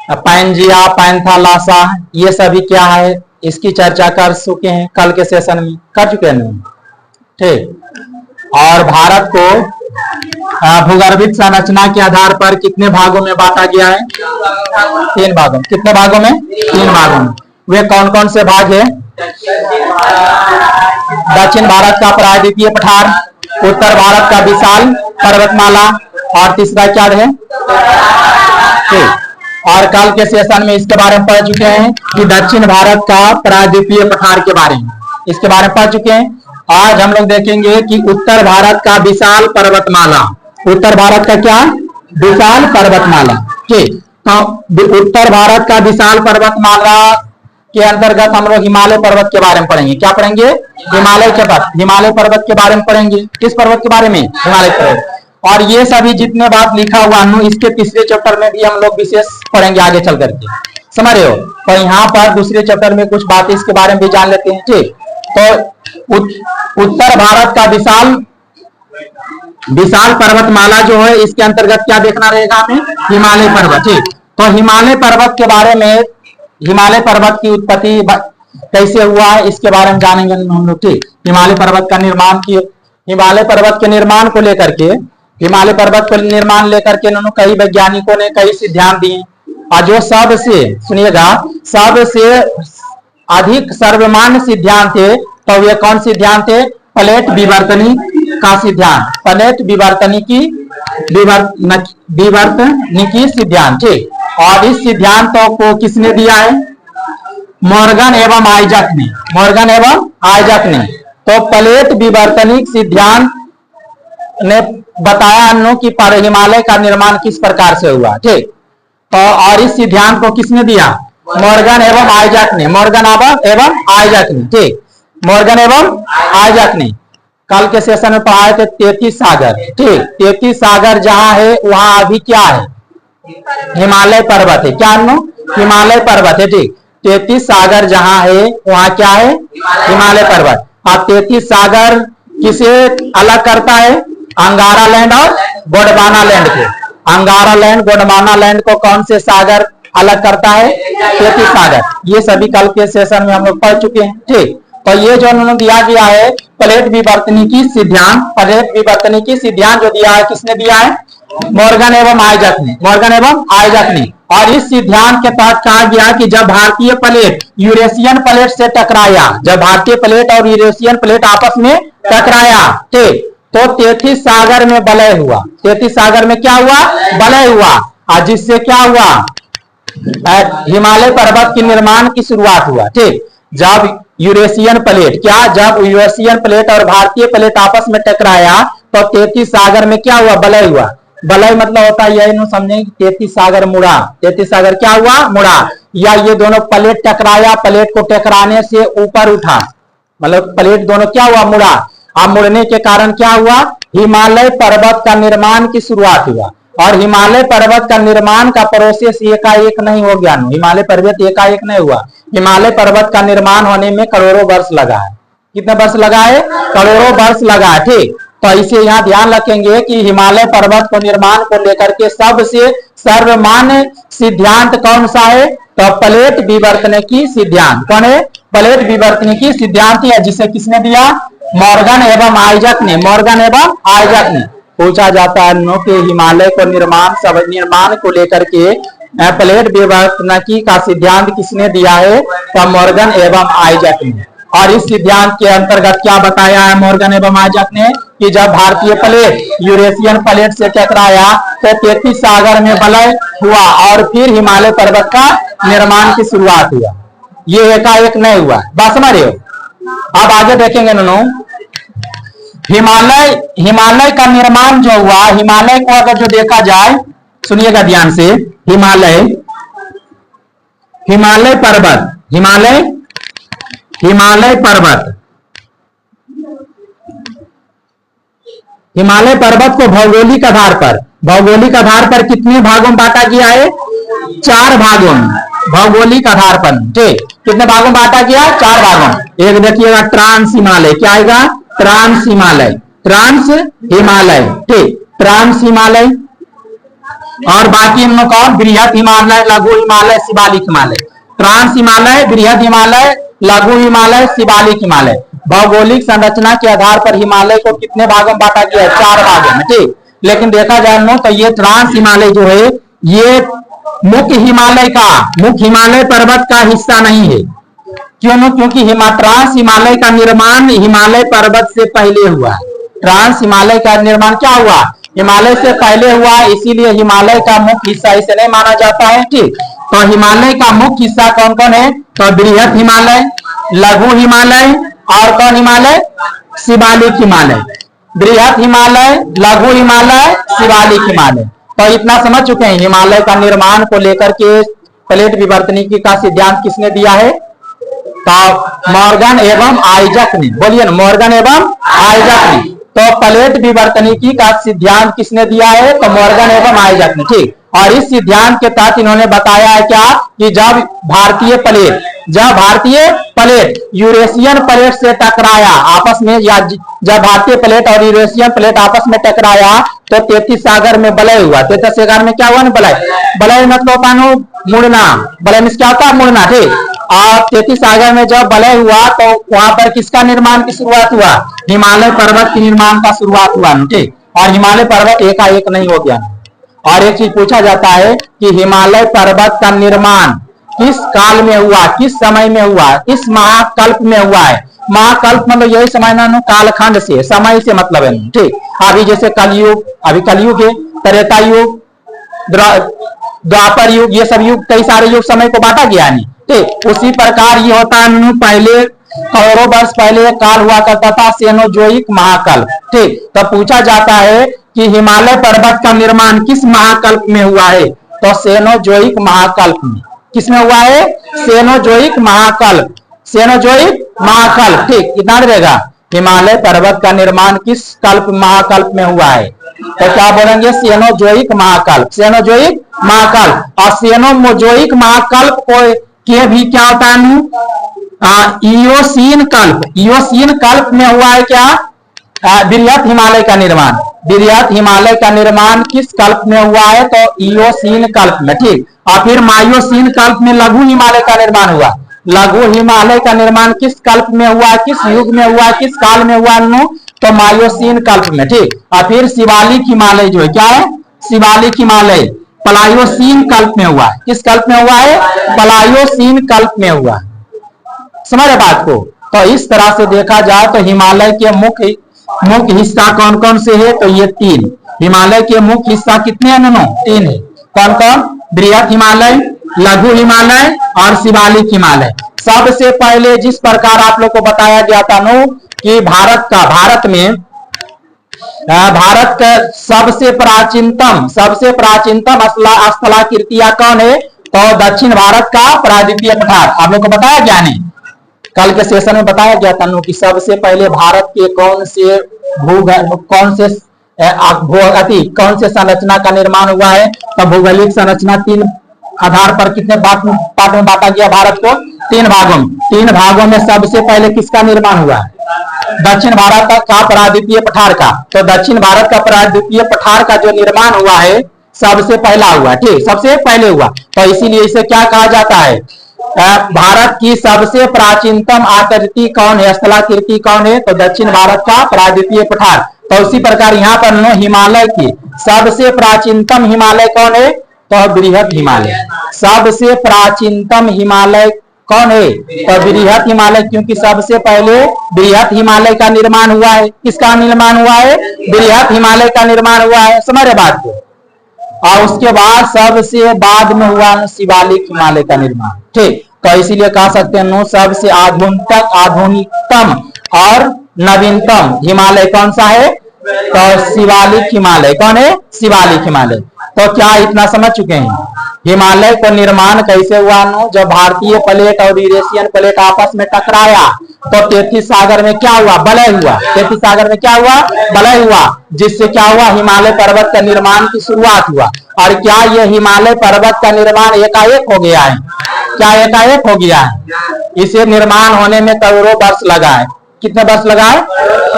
Pangaea, Panthalassa, ये सभी क्या है, इसकी चर्चा कर चुके हैं कल के सेशन में, कर चुके हैं। ठीक। और भारत को भूगर्भित संरचना के आधार पर कितने भागों में बांटा गया है? 3 भागों। कितने भागों में? 3 भागों में। वे कौन कौन से भाग है? दक्षिण भारत का प्रायद्वीपीय पठार, उत्तर भारत का विशाल पर्वतमाला, और तीसरा क्या है? ठीक। और कल के सेशन में इसके बारे में पढ़ चुके हैं कि दक्षिण भारत का प्रायद्वीपीय पठार के बारे में, इसके बारे में पढ़ चुके हैं। आज हम लोग देखेंगे कि उत्तर भारत का विशाल पर्वतमाला, उत्तर भारत का क्या? विशाल पर्वतमाला। ठीक। तो उत्तर भारत का विशाल पर्वतमाला के अंतर्गत हम लोग हिमालय पर्वत के बारे में पढ़ेंगे। क्या पढ़ेंगे? हिमालय पर्वत के बारे में पढ़ेंगे। किस पर्वत के बारे में? हिमालय पर्वत। और ये सभी जितने बात लिखा हुआ है इसके तीसरे चैप्टर में भी हम लोग विशेष पढ़ेंगे आगे चल करके, समझ रहे हो। तो यहाँ पर दूसरे चैप्टर में कुछ बातें इसके बारे में भी जान लेते हैं। ठीक। तो उत्तर भारत का विशाल पर्वतमाला जो है, इसके अंतर्गत क्या देखना रहेगा हमें? हिमालय पर्वत। ठीक। तो हिमालय पर्वत के बारे में, हिमालय पर्वत की उत्पत्ति कैसे हुआ है इसके बारे में जानेंगे हम लोग। ठीक। हिमालय पर्वत का निर्माण की, हिमालय पर्वत के निर्माण को लेकर के, हिमालय पर्वत को निर्माण लेकर के उन्होंने कई वैज्ञानिकों ने कई सिद्धांत दिए, और जो सबसे, सुनिएगा, सबसे अधिक सर्वमान्य सिद्धांत थे, तो वे कौन सिद्धांत थे? प्लेट विवर्तनी का सिद्धांत, प्लेट विवर्तनिकी सिद्धांत। ठीक। और इस सिद्धांतों को किसने दिया है? मॉर्गन एवं आइजक ने, मॉर्गन एवं आइजक ने। तो प्लेट विवर्तनिक सिद्धांत ने बताया हम कि हिमालय का निर्माण किस प्रकार से हुआ। ठीक। तो और इस सिद्धांत को किसने दिया? मॉर्गन एवं आइजक ने, मॉर्गन एवं आइजक ने। ठीक। मॉर्गन एवं आइजक ने कल के सेशन में पढ़ाए थे 33 सागर। ठीक। 33 सागर जहां है वहां अभी क्या है? हिमालय पर्वत है। क्या हिमालय पर्वत है। ठीक। 33 सागर जहां है वहां क्या है? हिमालय पर्वत। अब 33 सागर किसे अलग करता है? अंगारा लैंड और गोंडवाना लैंड को। अंगारा लैंड, गोंडवाना लैंड को कौन से सागर अलग करता है? 33 सागर। ये सभी कल के सेशन में हम लोग पढ़ चुके हैं। ठीक। तो ये जो उन्होंने दिया गया है प्लेट विवर्तनिकी सिद्धांत, प्लेट विवर्तनिकी सिद्धांत जो दिया है किसने दिया है? मॉर्गन एवं आइजक ने, मॉर्गन एवं आइजक ने। और इस सिद्धांत के तहत कहा गया कि जब भारतीय प्लेट यूरेशियन प्लेट से टकराया, जब भारतीय प्लेट और यूरेशियन प्लेट आपस में टकराया, ठीक, तो 33 सागर में वलय हुआ। 33 सागर में क्या हुआ? वलय हुआ। और जिससे क्या हुआ? हिमालय पर्वत के निर्माण की शुरुआत हुआ। ठीक। जब यूरेशियन प्लेट, क्या, जब यूरेशियन प्लेट और भारतीय प्लेट आपस में टकराया तो 33 सागर में क्या हुआ? वलय हुआ। वलय मतलब होता है यह समझें 33 सागर मुड़ा। 33 सागर क्या हुआ? मुड़ा। या ये दोनों प्लेट टकराया, प्लेट को टकराने से ऊपर उठा, मतलब प्लेट दोनों क्या हुआ? मुड़ा। अब मुड़ने के कारण क्या हुआ? हिमालय पर्वत का निर्माण की शुरुआत हुआ। और हिमालय पर्वत का निर्माण का प्रोसेस एकाएक नहीं हो गया। हिमालय पर्वत एकाएक नहीं हुआ। हिमालय पर्वत का निर्माण होने में करोड़ों वर्ष लगा है। कितने वर्ष लगा है? करोड़ों वर्ष लगा है। ठीक। तो इसे यहाँ ध्यान रखेंगे कि हिमालय पर्वत को निर्माण को लेकर के सबसे सर्वमान्य सिद्धांत कौन सा है? तो प्लेट विवर्तनिकी सिद्धांत। कौन है? प्लेट विवर्तनिकी सिद्धांत है, जिसे किसने दिया? मॉर्गन एवं आइजक ने, मॉर्गन एवं आइजक ने। पूछा जाता है कि हिमालय को निर्माण को लेकर के प्लेट विवर्तनिकी का सिद्धांत किसने दिया है? तो मॉर्गन एवं आइजक ने। और इस सिद्धांत के अंतर्गत क्या बताया है मॉर्गन एवं आइजक ने? कि जब भारतीय प्लेट यूरेशियन प्लेट से टकराया तो 33 सागर में वलय हुआ और फिर हिमालय पर्वत का निर्माण की शुरुआत हुआ। ये एकाएक नहीं हुआ। बात समझ रहे हो? अब आगे देखेंगे हिमालय का निर्माण जो हुआ, हिमालय को अगर जो देखा जाए, सुनिएगा ध्यान से, हिमालय पर्वत, हिमालय पर्वत को भौगोलिक आधार पर कितने भागों में बांटा गया है? 4 भागों में, भौगोलिक आधार पर। ठीक। कितने भागों में बांटा गया? 4 भागों। एक देखिएगा ट्रांस हिमालय, क्या आएगा? Trans Himalaya, trans Himalaya. ठीक। ट्रांस हिमालय, और बाकी इन लोग कौन, बृहद हिमालय, लघु हिमालय, शिवालिक हिमालय। ट्रांस हिमालय, बृहद हिमालय, लघु हिमालय, शिवालिक हिमालय। भौगोलिक संरचना के आधार पर हिमालय को कितने भागों में बांटा गया है, 4 भागों में, ठीक। लेकिन देखा जाए नो तो ये ट्रांस हिमालय जो है ये मुख्य हिमालय पर्वत का हिस्सा नहीं है। क्यों न, क्योंकि ट्रांस हिमालय का निर्माण हिमालय पर्वत से पहले हुआ। ट्रांस हिमालय का निर्माण क्या हुआ, हिमालय से पहले हुआ, इसीलिए हिमालय का मुख्य हिस्सा इसे नहीं माना जाता है, ठीक। तो हिमालय का मुख्य हिस्सा कौन कौन है, तो बृहद हिमालय, लघु हिमालय और कौन हिमालय, शिवालिक हिमालय। बृहद हिमालय, लघु हिमालय, शिवालिक हिमालय। तो इतना समझ चुके हैं। हिमालय का निर्माण को लेकर के प्लेट विवर्तनिकी का सिद्धांत किसने दिया है, तो मॉर्गन एवं आइजक ने। बोलिए ना, मॉर्गन एवं आइजक ने। तो प्लेट विवर्तनिकी का सिद्धांत किसने दिया है, तो मॉर्गन एवं आइजक ने, ठीक। और इस सिद्धांत के तहत इन्होंने बताया है क्या, कि जब भारतीय प्लेट यूरेशियन प्लेट से टकराया आपस में, या जब भारतीय प्लेट और यूरेशियन प्लेट आपस में टकराया तो 33 सागर में वलय हुआ। 33 सागर में क्या हुआ ना, वलय मतलब मुड़ना, वलय में क्या होता है, मुड़ना, ठीक। और 33 सागर में जब वलय हुआ तो वहां पर किसका निर्माण की शुरुआत हुआ, हिमालय पर्वत के निर्माण का शुरुआत हुआ, ठीक। और हिमालय पर्वत एकाएक नहीं हो गया। और एक चीज पूछा जाता है कि हिमालय पर्वत का निर्माण किस काल में हुआ, किस समय में हुआ, किस महाकल्प में हुआ है। महाकल्प मतलब यही समझना, कालखंड से, समय से मतलब है, ठीक। अभी जैसे कलयुग, अभी कलयुग है, त्रेता युग, द्वापर युग, ये सब युग, कई सारे युग समय को बांटा गया नहीं, ठीक। उसी प्रकार ये होता है, पहले करोड़ों वर्ष पहले काल हुआ करता था सेनोजोइक महाकल्प, ठीक। तो पूछा जाता है कि हिमालय पर्वत का निर्माण किस महाकल्प में हुआ है, तो सेनोजोइक महाकल्प में। किसमें हुआ है, सेनोजोइक महाकल्प, ठीक। कितना रहेगा, हिमालय पर्वत का निर्माण किस कल्प, महाकल्प में हुआ है, तो क्या बोलेंगे, सेनोजोइक महाकल्प, सेनोजोइक महाकल्प। और सेनोजोइक महाकल्प को के भी क्या होता है, इयोसीन कल्प में हुआ है क्या, बृहद हिमालय का निर्माण। बृहद हिमालय का निर्माण किस कल्प में हुआ है, तो इयोसीन कल्प में, ठीक। और फिर मायोसीन कल्प में लघु हिमालय का निर्माण हुआ। लघु हिमालय का निर्माण किस कल्प में हुआ, किस युग में हुआ, किस काल में हुआ, तो मायोसीन कल्प में, ठीक। और फिर शिवालिक हिमालय जो है क्या है, शिवालिक हिमालय प्लायोसीन कल्प में हुआ। किस कल्प में हुआ है, प्लायोसीन कल्प में हुआ। समझ रहे बात को। तो इस तरह से देखा जाए तो हिमालय के मुख्य हिस्सा कौन कौन से है, तो ये 3 हिमालय के मुख्य हिस्सा कितने हैं, 3 है। कौन कौन, बृहद हिमालय, लघु हिमालय और शिवालिक हिमालय। सबसे पहले जिस प्रकार आप लोग को बताया गया था कि भारत का सबसे प्राचीनतम स्थलाकृतियां कौन है, तो दक्षिण भारत का प्रायद्वीपीय पठार। आप लोग को बताया गया नहीं, कल के सेशन में बताया गया था कि सबसे पहले भारत के कौन से संरचना का निर्माण हुआ है, तो भौगोलिक संरचना 3 आधार पर कितने पार्ट में बांटा गया भारत को, 3 भागों में। 3 भागों में सबसे पहले किसका निर्माण हुआ, दक्षिण भारत का प्रायद्वीपीय पठार का। तो दक्षिण भारत का प्रायद्वीपीय पठार का जो निर्माण हुआ है सबसे पहला हुआ, ठीक, सबसे पहले हुआ। तो इसीलिए इसे क्या कहा जाता है, भारत की सबसे प्राचीनतम आकृति कौन है, स्थलाकृति कौन है, तो दक्षिण भारत का प्रायद्वीपीय पठार। तो उसी प्रकार यहाँ पर हिमालय की सबसे प्राचीनतम हिमालय कौन है, तो बृहद हिमालय। सबसे प्राचीनतम हिमालय कौन है, तो बृहद हिमालय, क्योंकि सबसे पहले बृहद हिमालय का निर्माण हुआ है। किसका निर्माण हुआ है, बृहद हिमालय का निर्माण हुआ है। समझ रहे बात को। और उसके बाद सबसे बाद में हुआ शिवालिक हिमालय का निर्माण, ठीक। तो इसीलिए कह सकते हैं सबसे आधुनिकतम और नवीनतम हिमालय कौन सा है, तो शिवालिक हिमालय। कौन है, शिवालिक हिमालय। तो क्या इतना समझ चुके हैं, हिमालय का निर्माण कैसे हुआ, जब भारतीय प्लेट और यूरेशियन प्लेट आपस में टकराया तो 33 सागर में क्या हुआ, वलय हुआ। 33 सागर में क्या हुआ, वलय हुआ, जिससे क्या हुआ, हिमालय पर्वत का निर्माण की शुरुआत हुआ। और क्या यह हिमालय पर्वत का निर्माण एकाएक हो गया है, क्या एकाएक हो गया है, इसे निर्माण होने में करोड़ों वर्ष लगा है। कितने वर्ष लगा है।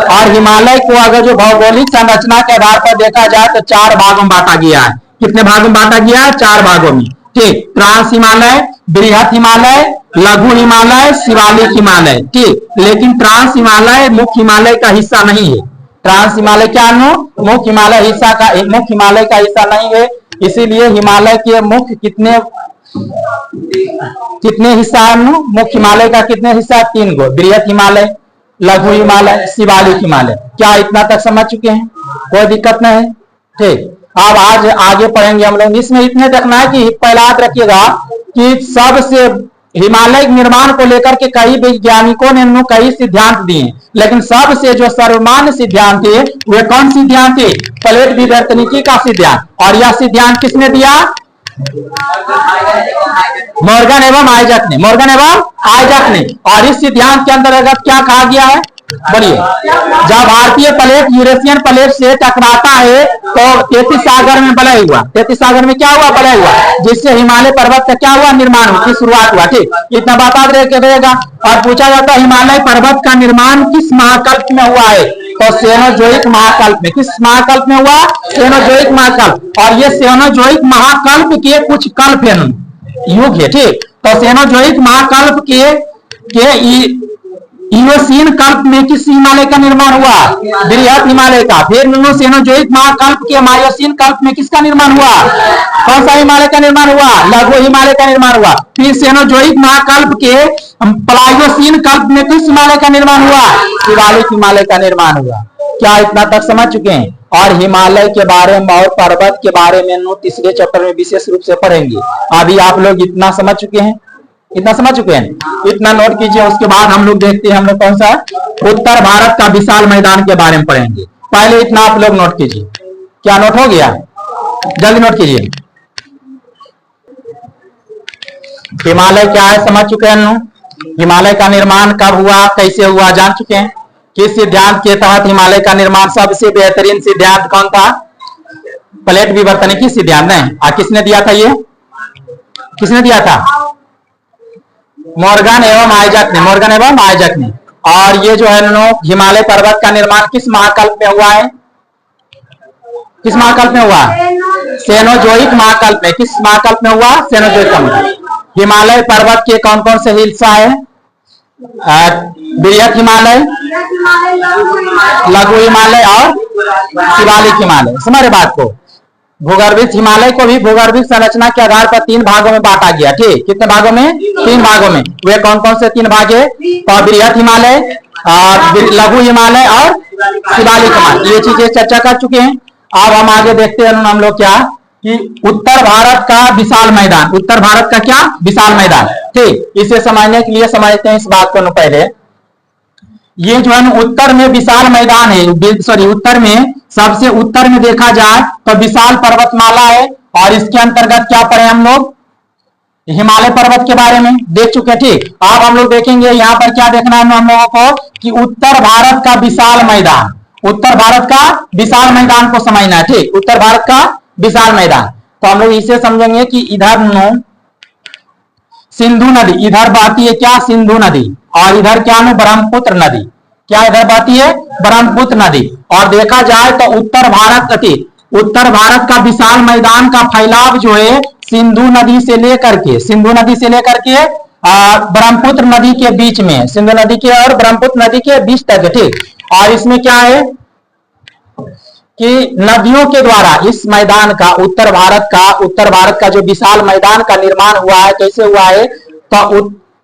और हिमालय को अगर जो भौगोलिक संरचना के आधार पर देखा जाए तो 4 भागों में बांटा गया है। कितने भागों में बांटा गया है? 4 भागों में। ठीक, ट्रांस हिमालय, बृहत हिमालय, लघु हिमालय, शिवालिक हिमालय। ठीक, लेकिन ट्रांस हिमालय मुख्य हिमालय का हिस्सा नहीं है। ट्रांस हिमालय क्या है? मुख्य हिमालय का हिस्सा नहीं है। इसीलिए हिमालय के मुख्य कितने हिस्सा है? मुख्य हिमालय का कितने हिस्सा? 3 गो, बृहत हिमालय, लघु हिमालय, शिवालिक हिमालय। क्या इतना तक समझ चुके हैं? कोई दिक्कत नहीं है। ठीक, अब आज आगे पढ़ेंगे हम लोग। इसमें इतने देखना है कि पहला याद रखिएगा कि सबसे हिमालय निर्माण को लेकर के कई वैज्ञानिकों ने कई सिद्धांत दिए, लेकिन सबसे जो सर्वमान्य सिद्धांत है वे कौन सिद्धांत है? प्लेट विवर्तनिकी का सिद्धांत। और यह सिद्धांत किसने दिया? मॉर्गन एवं आइजक ने। और इस सिद्धांत के अंतर्गत क्या कहा गया है? बोलिए। जब भारतीय प्लेट यूरेशियन प्लेट से टकराता है तो 33 सागर में बलय हुआ। 33 सागर में क्या हुआ? बलय हुआ, जिससे हिमालय पर्वत का क्या हुआ? निर्माण की शुरुआत हुआ। ठीक, इतना बात रहेगा। और पूछा जाता है हिमालय पर्वत का निर्माण किस महाकल्प में हुआ है? तो सेनोजोइक महाकल्प में। किस महाकल्प में हुआ? सेनोजोइक महाकल्प। और ये सेनोजोइक महाकल्प के कुछ कल्प है, युग है। ठीक, तो सेनोजोइक महाकल्प के इओसीन कल्प में किस हिमालय का निर्माण हुआ? बृहत हिमालय का। फिर सेनोजोइक महाकल्प के मायोसीन कल्प में किसका निर्माण हुआ? कौन सा हिमालय का निर्माण हुआ? लघु हिमालय का निर्माण हुआ। फिर सेनोजोइक महाकल्प के प्लायोसीन कल्प में किस हिमालय का निर्माण हुआ? शिवालिक हिमालय का निर्माण हुआ। क्या इतना तक समझ चुके हैं? और हिमालय के बारे में और पर्वत के बारे में तीसरे चैप्टर में विशेष रूप से पढ़ेंगे। अभी आप लोग इतना समझ चुके हैं? इतना नोट कीजिए। उसके बाद हम लोग देखते हैं हम लोग कौन सा उत्तर भारत का विशाल मैदान के बारे में पढ़ेंगे। पहले इतना आप लोग नोट कीजिए। क्या नोट हो गया? जल्दी नोट कीजिए। हिमालय क्या है समझ चुके हैं? हिमालय का निर्माण कब हुआ, कैसे हुआ जान चुके हैं। किस सिद्धांत के तहत हिमालय का निर्माण? सबसे बेहतरीन सिद्धांत कौन था? प्लेट विवर्तनिकी सिद्धांत है। किसने दिया था? ये किसने दिया था? मॉर्गन एवं आइजक ने। और ये जो है हिमालय पर्वत का निर्माण किस महाकल्प में हुआ है? किस महाकल्प में हुआ? सेनोजोइक महाकल्प में। किस महाकल्प में हुआ? सेनोजोइक महाकल्प। हिमालय पर्वत के कौन कौन से हिस्सा है? बृहत हिमालय, लघु हिमालय और शिवालिक हिमालय। समझ बात को। भूगर्भिक हिमालय को भी भूगर्भिक संरचना के आधार पर 3 भागों में बांटा गया। ठीक, कितने भागों में? 3 भागों में। वे कौन कौन से 3 भाग है? तो बृहत हिमालय, लघु हिमालय और शिवालिक हिमालय। ये चीजें चर्चा कर चुके हैं। अब हम आगे देखते हैं हम लोग क्या कि उत्तर भारत का विशाल मैदान। उत्तर भारत का क्या? विशाल मैदान। ठीक, इसे समझने के लिए समझते हैं इस बात को पहले। ये जो है उत्तर में विशाल मैदान है। सॉरी, उत्तर में सबसे उत्तर में देखा जाए तो विशाल पर्वतमाला है। और इसके अंतर्गत क्या पढ़े हम लोग? हिमालय पर्वत के बारे में देख चुके। ठीक, अब हम लोग देखेंगे यहाँ पर क्या देखना है हम लोगों को कि उत्तर भारत का विशाल मैदान। उत्तर भारत का विशाल मैदान को समझना है। ठीक, उत्तर भारत का विशाल मैदान। तो हम लोग इसे समझेंगे कि इधर सिंधु नदी इधर बहती है। क्या? सिंधु नदी। और इधर क्या है? ब्रह्मपुत्र नदी। क्या इधर बहती है? ब्रह्मपुत्र नदी। और देखा जाए तो उत्तर भारत का विशाल मैदान का फैलाव जो है सिंधु नदी से लेकर के ब्रह्मपुत्र नदी के बीच में, सिंधु नदी के और ब्रह्मपुत्र नदी के बीच तक। ठीक, और इसमें क्या है कि नदियों के द्वारा इस मैदान का उत्तर भारत का जो विशाल मैदान का निर्माण हुआ है, कैसे हुआ है? तो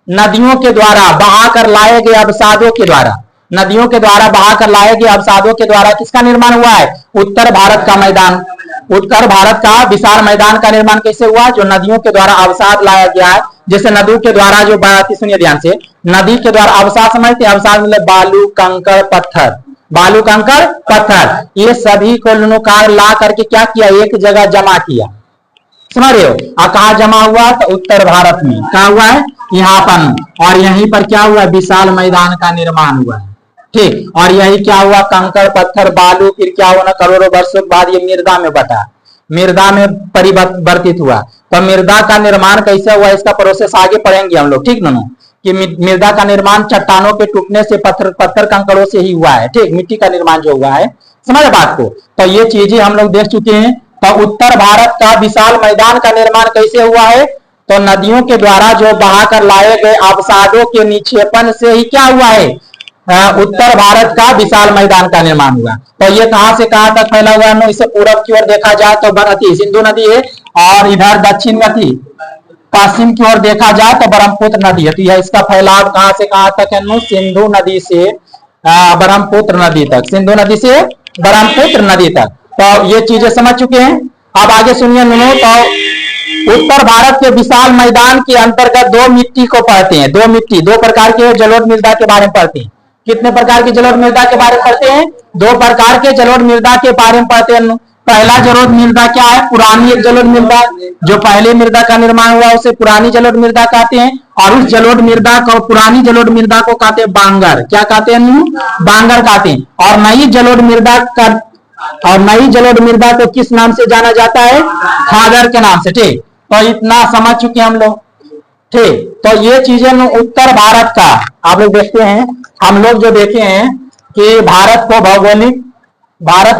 नदियों के द्वारा बहाकर लाए गए अवसादों के द्वारा, नदियों के द्वारा बहाकर लाए गए अवसादों के द्वारा किसका निर्माण हुआ है? उत्तर भारत का मैदान। उत्तर भारत का विशाल मैदान का निर्माण कैसे हुआ? जो नदियों के द्वारा अवसाद लाया गया है। जैसे नदियों के द्वारा जो बहाती, सुनिए ध्यान से, नदी के द्वारा अवसाद समझते? अवसाद मतलब बालू, कंकड़, पत्थर, ये सभी को ला करके क्या किया? एक जगह जमा किया। समझ रहे हो? कहा जमा हुआ? तो उत्तर भारत में। क्या हुआ है? यहाँ पर। और यहीं पर क्या हुआ? विशाल मैदान का निर्माण हुआ है। ठीक, और यही क्या हुआ? कंकड़, पत्थर, बालू, फिर क्या हुआ ना, करोड़ों वर्षों के बाद ये मृदा में बटा, मृदा में परिवर्तित हुआ। तो मृदा का निर्माण कैसे हुआ? इसका प्रोसेस आगे पढ़ेंगे हम लोग। ठीक ना, कि मृदा का निर्माण चट्टानों के टूटने से, पत्थर कंकड़ों से ही हुआ है। ठीक, मिट्टी का निर्माण जो हुआ है। समझ बात को? तो ये चीजें हम लोग देख चुके हैं। तो उत्तर भारत का विशाल मैदान का निर्माण कैसे हुआ है? तो नदियों के द्वारा जो बहाकर लाए गए अवसादों के निक्षेपण से ही क्या हुआ है? उत्तर भारत का विशाल मैदान का निर्माण हुआ। तो ये कहां से कहां तक फैला हुआ है? इसे पूरब की ओर देखा जाए तो सिंधु नदी है, और इधर दक्षिण नदी पश्चिम की ओर देखा जाए तो ब्रह्मपुत्र नदी है। तो यह इसका फैलाव कहां से कहां तक है? सिंधु नदी से ब्रह्मपुत्र नदी तक, सिंधु नदी से ब्रह्मपुत्र नदी तक। तो ये चीजें समझ चुके हैं। अब आगे सुनिए नुनू। तो उत्तर भारत के विशाल मैदान के अंतर्गत दो मिट्टी को पढ़ते हैं। दो प्रकार के जलोढ़ मृदा के बारे में पढ़ते हैं। कितने प्रकार की जलोढ़ मृदा के बारे में पढ़ते हैं? दो प्रकार के जलोढ़ मृदा के बारे में पढ़ते हैं। पहला जलोढ़ मृदा क्या है? पुरानी एक जलोढ़ मृदा, जो पहले मृदा का निर्माण हुआ उसे पुरानी जलोढ़ मृदा कहते हैं। और उस जलोढ़ मृदा को, पुरानी जलोढ़ मृदा को कहते हैं बांगर। क्या कहते हैं? बांगर कहते हैं। और नई जलोढ़ मृदा को किस नाम से जाना जाता है? खागर के नाम से। ठीक, तो इतना समझ चुके हम लोग। ठीक, तो ये चीजें उत्तर भारत का आप लोग देखते हैं। हम लोग जो देखे हैं कि भारत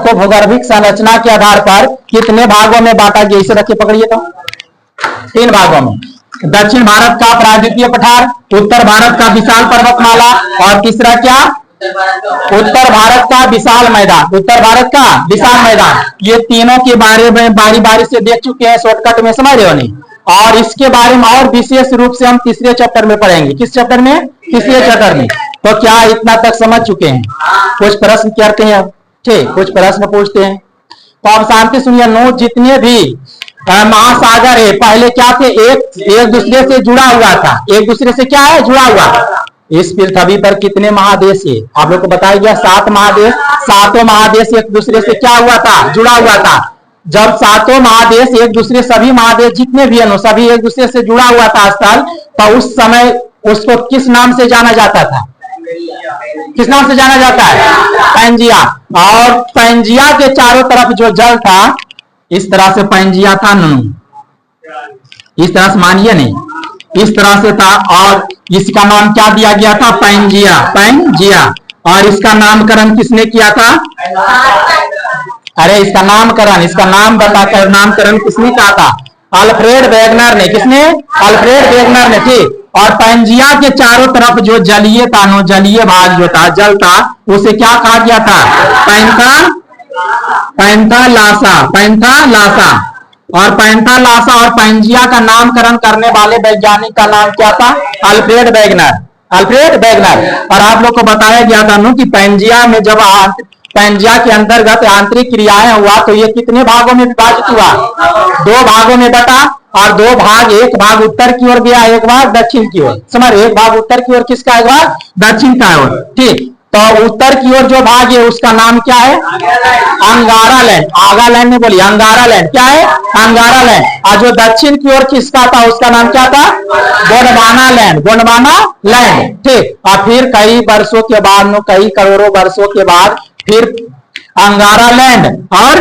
को भौगोलिक संरचना के आधार पर कितने भागों में बांटा गया? इसे रखिए, पकड़िए तो 3 भागों में। दक्षिण भारत का प्रायद्वीपीय पठार, उत्तर भारत का विशाल पर्वतमाला, और तीसरा क्या? उत्तर भारत का विशाल मैदान। उत्तर भारत का विशाल मैदान। ये तीनों के बारे में बारी बारी से देख चुके हैं, शॉर्टकट में, समझ रहे हो नहीं? और इसके बारे में और विशेष रूप से हम तीसरे चैप्टर में पढ़ेंगे। किस चैप्टर में? तीसरे चैप्टर में। तो क्या इतना तक समझ चुके हैं? कुछ प्रश्न करते हैं? ठीक, कुछ प्रश्न पूछते हैं। तो आप शांति सुनिए। नोट, जितने भी महासागर है पहले क्या थे? एक दूसरे से जुड़ा हुआ था। एक दूसरे से क्या है? जुड़ा हुआ। इस पृथ्वी पर कितने महादेश है? आप लोग को बताया गया 7 महादेश। 7 महादेश एक दूसरे से क्या हुआ था? जुड़ा हुआ था। जब 7 महादेश एक दूसरे, सभी महादेश जितने भी हैं सभी एक दूसरे से जुड़ा हुआ था स्थल, तो उस समय उसको किस नाम से जाना जाता था? किस नाम से जाना जाता है? पैंजिया। और पैंजिया के चारों तरफ जो जल था, इस तरह से पैंजिया था नू, इस तरह से मानिए नहीं, इस तरह से था। और इसका नाम क्या दिया गया था? पैंजिया। पैंजिया। और इसका नामकरण किसने किया था? अरे इसका नाम बताकर नामकरण किसने कहा था? अल्फ्रेड वेगनर ने। किसने? अल्फ्रेड वेगनर ने। ठीक। और पैंजिया के चारों तरफ जो जलीय भाग जो था, जल था, उसे क्या कहा गया था? पैंथालासा। और पैंथालासा और पैंजिया का नामकरण करने वाले वैज्ञानिक का नाम क्या था? Alfred Wegener. और आप लोग को बताया गया था कि पैंजिया के अंतर्गत आंतरिक क्रियाएं हुआ तो ये कितने भागों में विभाजित हुआ? 2 भागों में बटा। और 2 भाग, एक भाग उत्तर की ओर गया, एक भाग दक्षिण की ओर। समझ, एक भाग उत्तर की ओर किसका? एक भाग दक्षिण का ओर। ठीक। तो उत्तर की ओर जो भाग है उसका नाम क्या है? अंगारा लैंड। आगा लैंड ने बोली, अंगारा लैंड। क्या है? अंगारा लैंड। और जो दक्षिण की ओर किसका था उसका नाम क्या था? गोंडवाना लैंड। ठीक। और फिर कई वर्षों के बाद, कई करोड़ों वर्षों के बाद फिर अंगारा लैंड और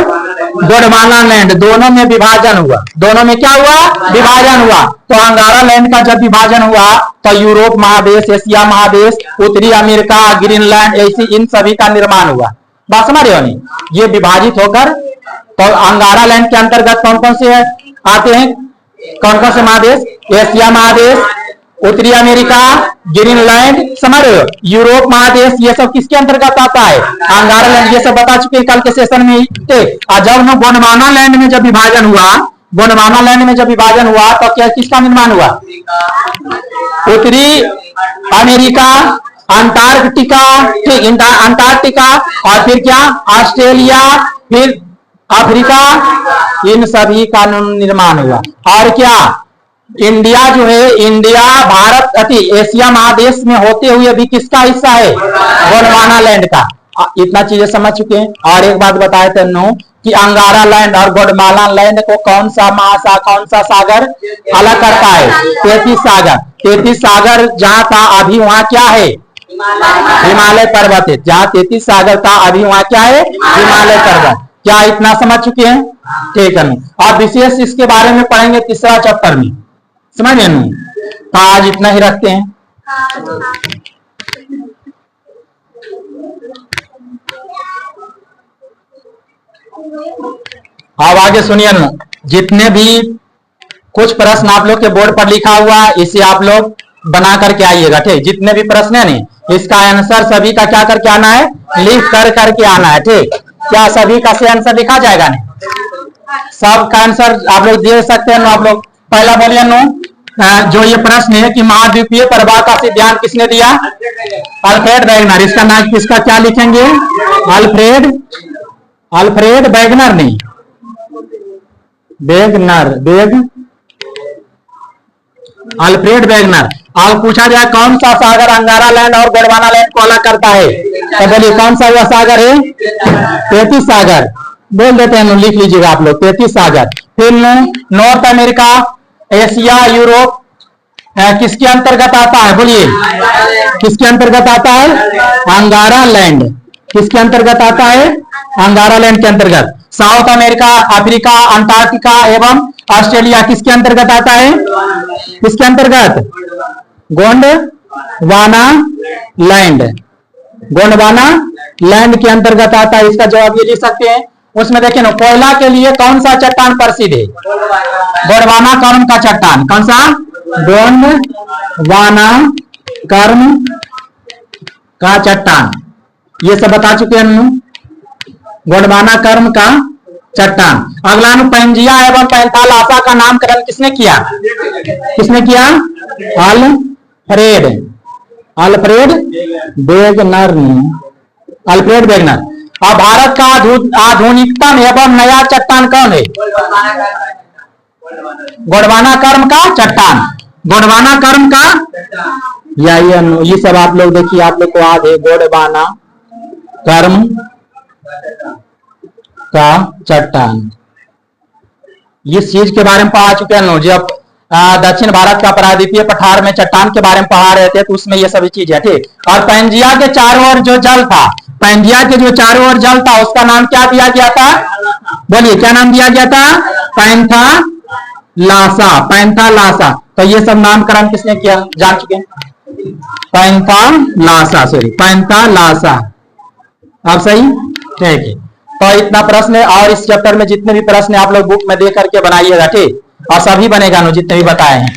गोंडवाना लैंड दोनों में विभाजन हुआ। दोनों में क्या हुआ? विभाजन हुआ। तो अंगारा लैंड का जब विभाजन हुआ तो यूरोप महादेश, एशिया महादेश, उत्तरी अमेरिका, ग्रीनलैंड, ऐसी इन सभी का निर्माण हुआ। बात समझ रहे हो नहीं? ये विभाजित होकर, तो अंगारा लैंड के अंतर्गत कौन कौन से आते हैं? कौन कौन से महादेश? एशिया महादेश, उत्तरी अमेरिका, ग्रीनलैंड, समझ रहे हो? यूरोप महादेश, ये सब किसके अंतर्गत आता है? अंगारा लैंड। ये सब बता चुके हैं कल के सेशन में। जब गोंडवाना लैंड में जब विभाजन हुआ, तो क्या किसका निर्माण हुआ? उत्तरी अमेरिका, अंटार्कटिका, ठीक, अंटार्कटिका, और फिर क्या? ऑस्ट्रेलिया, फिर अफ्रीका, इन सभी का निर्माण हुआ। और क्या? इंडिया जो है, इंडिया भारत एशिया महादेश में होते हुए भी किसका हिस्सा है? गोंडवाना लैंड का। इतना चीजें समझ चुके हैं। और एक बात बताए थे कि अंगारा लैंड और गोंडवाना लैंड को कौन सा सागर अलग करता है? 33 सागर। 33 सागर जहां था अभी वहां क्या है? हिमालय पर्वत है। जहां 33 सागर था अभी वहां क्या है? हिमालय पर्वत। क्या इतना समझ चुके हैं? ठीक है। और विशेष इसके बारे में पढ़ेंगे तीसरा चैप्टर में। समझ गए? तो आज इतना ही रखते हैं। अब आगे सुनिए नु, जितने भी कुछ प्रश्न आप लोग के बोर्ड पर लिखा हुआ है इसे आप लोग बना करके आइएगा, ठीक। जितने भी प्रश्न है नहीं इसका आंसर सभी का क्या करके आना है, लिख कर करके आना है, ठीक। क्या सभी का से आंसर लिखा जाएगा? नहीं, सब का आंसर आप लोग दे सकते हैं। आप लोग पहला बोलिए नो, जो ये प्रश्न है कि महाद्वीपीय प्रवाह का सिद्धांत किसने दिया? Alfred Wegener. इसका नाम किसका क्या लिखेंगे? अल्फ्रेड वैगनर नहीं, अल्फ्रेड वैगनर। अब पूछा जाए कौन सा सागर अंगारा लैंड और गोंडवाना लैंड को अलग करता है, तो बोलिए कौन सा वह सागर है? तैतीस सागर बोल देते हैं, लिख लीजिएगा आप लोग, 33 सागर। फिर नॉर्थ अमेरिका, एशिया, यूरोप किसके अंतर्गत आता है? बोलिए किसके अंतर्गत आता है? अंगारा लैंड। किसके अंतर्गत आता है? अंगारा लैंड के अंतर्गत। साउथ अमेरिका, अफ्रीका, अंटार्कटिका एवं ऑस्ट्रेलिया किसके अंतर्गत आता है? किसके अंतर्गत? गोंडवाना लैंड, गोंडवाना लैंड के अंतर्गत आता है। इसका जवाब ये लिख सकते हैं। उसमें देखिए ना, कोयला के लिए कौन सा चट्टान प्रसिद्ध है? गोंडवाना कर्म का चट्टान। कौन सा? गोंडवाना कर्म का चट्टान। ये सब बता चुके हैं, गोंडवाना कर्म का चट्टान। अगला पैंजिया एवं पैंथालासा का नामकरण किसने किया? किसने किया? अल्फ्रेड वैगनर ने, अल्फ्रेड वैगनर। अब भारत का आधुनिकतम एवं नया चट्टान कौन है? गोंडवाना कर्म का चट्टान। गोंडवाना कर्म का, या ये सब आप लोग देखिए, आप लोग को याद है गोंडवाना कर्म का चट्टान। इस चीज के बारे में पढ़ा चुके हैं। जब दक्षिण भारत का प्रायद्वीपीय पठार में चट्टान के बारे में पढ़ा रहे थे तो उसमें ये सभी चीज है, ठीक। और पैंजिया के चारों ओर जो जल था, पैंजिया के जो चारों ओर जल था उसका नाम क्या दिया गया था? बोलिए क्या नाम दिया गया था? Panthalassa, Panthalassa. तो ये सब नामकरण किसने किया जान चुके हैं? Panthalassa, sorry Panthalassa. अब सही, ठीक है। तो इतना प्रश्न है, और इस चैप्टर में जितने भी प्रश्न आप लोग बुक में दे करके बनाइएगा, ठीक। और सभी बनेगा जितने भी बताए हैं।